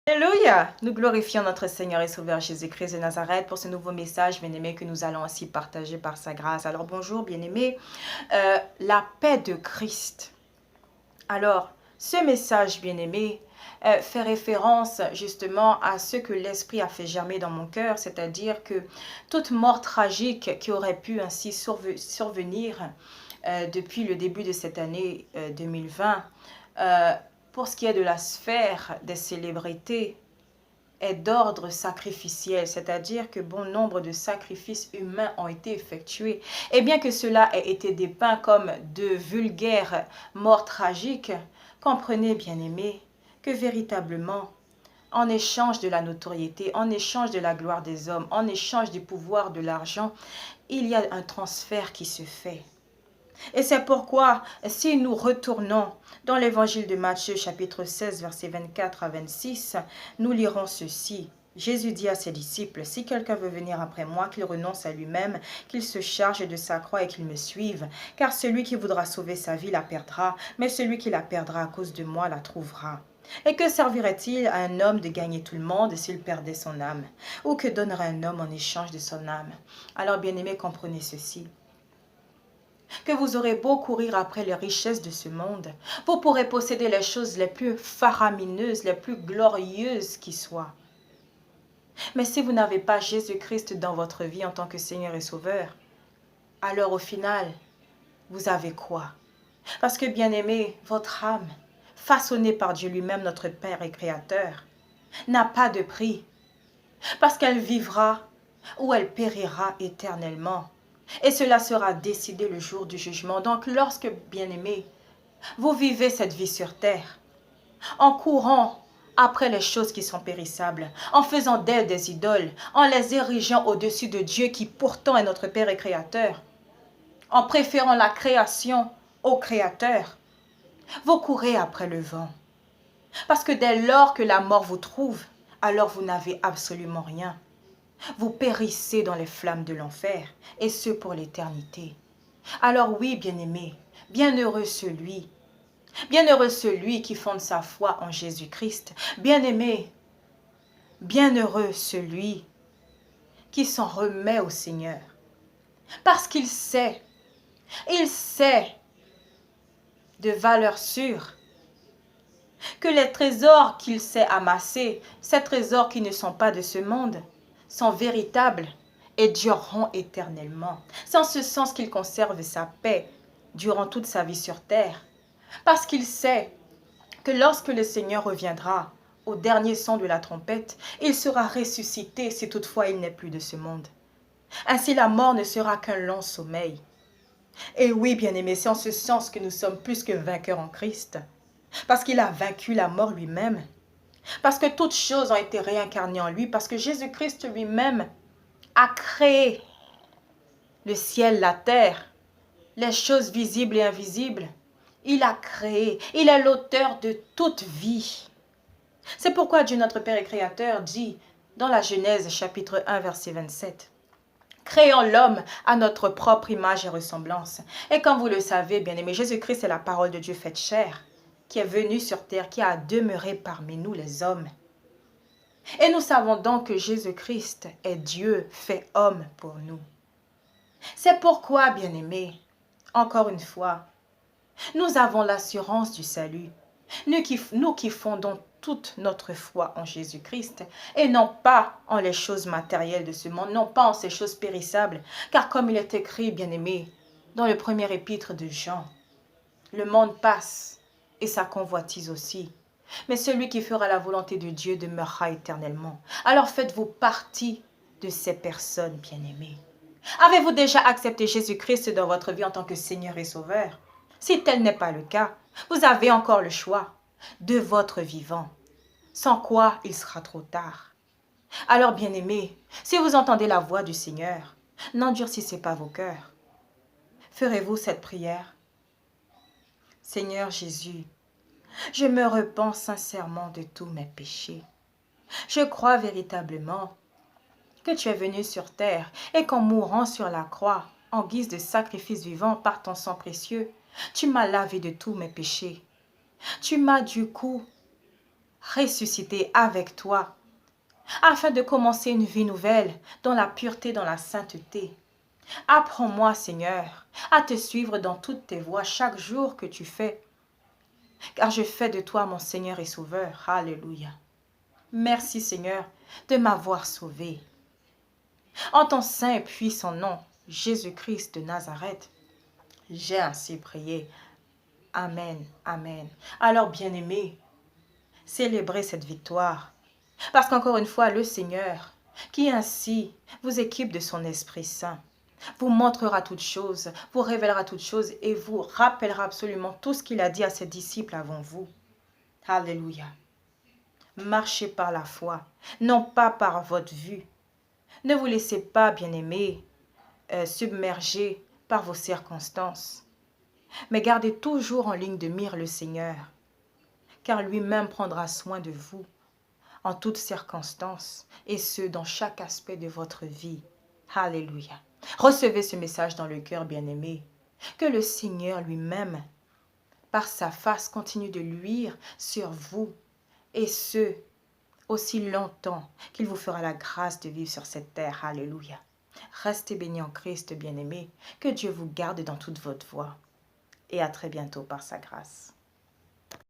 Alléluia! Nous glorifions notre Seigneur et Sauveur Jésus-Christ de Nazareth pour ce nouveau message, bien-aimé, que nous allons ainsi partager par sa grâce. Alors bonjour, bien-aimé, la paix de Christ. Alors, ce message, bien-aimé, fait référence justement à ce que l'Esprit a fait germer dans mon cœur, c'est-à-dire que toute mort tragique qui aurait pu ainsi survenir depuis le début de cette année 2020, pour ce qui est de la sphère des célébrités, est d'ordre sacrificiel, c'est-à-dire que bon nombre de sacrifices humains ont été effectués. Et bien que cela ait été dépeint comme de vulgaires morts tragiques, comprenez, bien-aimés, que véritablement, en échange de la notoriété, en échange de la gloire des hommes, en échange du pouvoir de l'argent, il y a un transfert qui se fait. Et c'est pourquoi, si nous retournons dans l'évangile de Matthieu, chapitre 16, versets 24 à 26, nous lirons ceci. Jésus dit à ses disciples, « Si quelqu'un veut venir après moi, qu'il renonce à lui-même, qu'il se charge de sa croix et qu'il me suive. Car celui qui voudra sauver sa vie la perdra, mais celui qui la perdra à cause de moi la trouvera. Et que servirait-il à un homme de gagner tout le monde s'il perdait son âme? Ou que donnerait un homme en échange de son âme? » Alors, bien-aimés, comprenez ceci. Que vous aurez beau courir après les richesses de ce monde, vous pourrez posséder les choses les plus faramineuses, les plus glorieuses qui soient. Mais si vous n'avez pas Jésus-Christ dans votre vie en tant que Seigneur et Sauveur, alors au final, vous avez quoi? Parce que, bien-aimé, votre âme, façonnée par Dieu lui-même, notre Père et Créateur, n'a pas de prix. Parce qu'elle vivra ou elle périra éternellement. Et cela sera décidé le jour du jugement. Donc, lorsque, bien-aimés, vous vivez cette vie sur terre, en courant après les choses qui sont périssables, en faisant d'elles des idoles, en les érigeant au-dessus de Dieu qui pourtant est notre Père et Créateur, en préférant la création au Créateur, vous courez après le vent. Parce que dès lors que la mort vous trouve, alors vous n'avez absolument rien. Vous périssez dans les flammes de l'enfer, et ce pour l'éternité. Alors oui, bien-aimé, bienheureux celui qui fonde sa foi en Jésus-Christ. Bien-aimé, bienheureux celui qui s'en remet au Seigneur. Parce qu'il sait de valeur sûre que les trésors qu'il sait amasser, ces trésors qui ne sont pas de ce monde, sont véritables et dureront éternellement. C'est en ce sens qu'il conserve sa paix durant toute sa vie sur terre. Parce qu'il sait que lorsque le Seigneur reviendra au dernier son de la trompette, il sera ressuscité si toutefois il n'est plus de ce monde. Ainsi la mort ne sera qu'un long sommeil. Et oui, bien-aimés, c'est en ce sens que nous sommes plus que vainqueurs en Christ. Parce qu'il a vaincu la mort lui-même. Parce que toutes choses ont été réincarnées en lui. Parce que Jésus-Christ lui-même a créé le ciel, la terre, les choses visibles et invisibles. Il a créé, il est l'auteur de toute vie. C'est pourquoi Dieu notre Père et Créateur dit dans la Genèse chapitre 1 verset 27, « Créons l'homme à notre propre image et ressemblance. » Et comme vous le savez, bien-aimés, Jésus-Christ est la parole de Dieu faite chair, qui est venu sur terre, qui a demeuré parmi nous les hommes. Et nous savons donc que Jésus-Christ est Dieu fait homme pour nous. C'est pourquoi, bien-aimés, encore une fois, nous avons l'assurance du salut. Nous qui fondons toute notre foi en Jésus-Christ et non pas en les choses matérielles de ce monde, non pas en ces choses périssables, car comme il est écrit, bien-aimés, dans le premier épître de Jean, le monde passe et sa convoitise aussi. Mais celui qui fera la volonté de Dieu demeurera éternellement. Alors faites-vous partie de ces personnes, bien-aimées. Avez-vous déjà accepté Jésus-Christ dans votre vie en tant que Seigneur et Sauveur? Si tel n'est pas le cas, vous avez encore le choix de votre vivant, sans quoi il sera trop tard. Alors, bien-aimés, si vous entendez la voix du Seigneur, n'endurcissez pas vos cœurs. Ferez-vous cette prière? Seigneur Jésus, je me repens sincèrement de tous mes péchés. Je crois véritablement que tu es venu sur terre et qu'en mourant sur la croix, en guise de sacrifice vivant par ton sang précieux, tu m'as lavé de tous mes péchés. Tu m'as du coup ressusciter avec toi, afin de commencer une vie nouvelle dans la pureté, dans la sainteté. Apprends-moi, Seigneur, à te suivre dans toutes tes voies chaque jour que tu fais, car je fais de toi mon Seigneur et Sauveur. Alléluia. Merci, Seigneur, de m'avoir sauvé. En ton saint et puissant nom, Jésus-Christ de Nazareth, j'ai ainsi prié. Amen, amen. Alors, bien-aimés, célébrez cette victoire. Parce qu'encore une fois, le Seigneur, qui ainsi vous équipe de son Esprit Saint, vous montrera toutes choses, vous révélera toutes choses et vous rappellera absolument tout ce qu'il a dit à ses disciples avant vous. Alléluia. Marchez par la foi, non pas par votre vue. Ne vous laissez pas, bien-aimés, submerger par vos circonstances. Mais gardez toujours en ligne de mire le Seigneur, car lui-même prendra soin de vous en toutes circonstances, et ce, dans chaque aspect de votre vie. Alléluia. Recevez ce message dans le cœur, bien-aimé. Que le Seigneur lui-même, par sa face, continue de luire sur vous, et ce, aussi longtemps qu'il vous fera la grâce de vivre sur cette terre. Alléluia. Restez bénis en Christ, bien-aimé. Que Dieu vous garde dans toute votre voie. Et à très bientôt par sa grâce.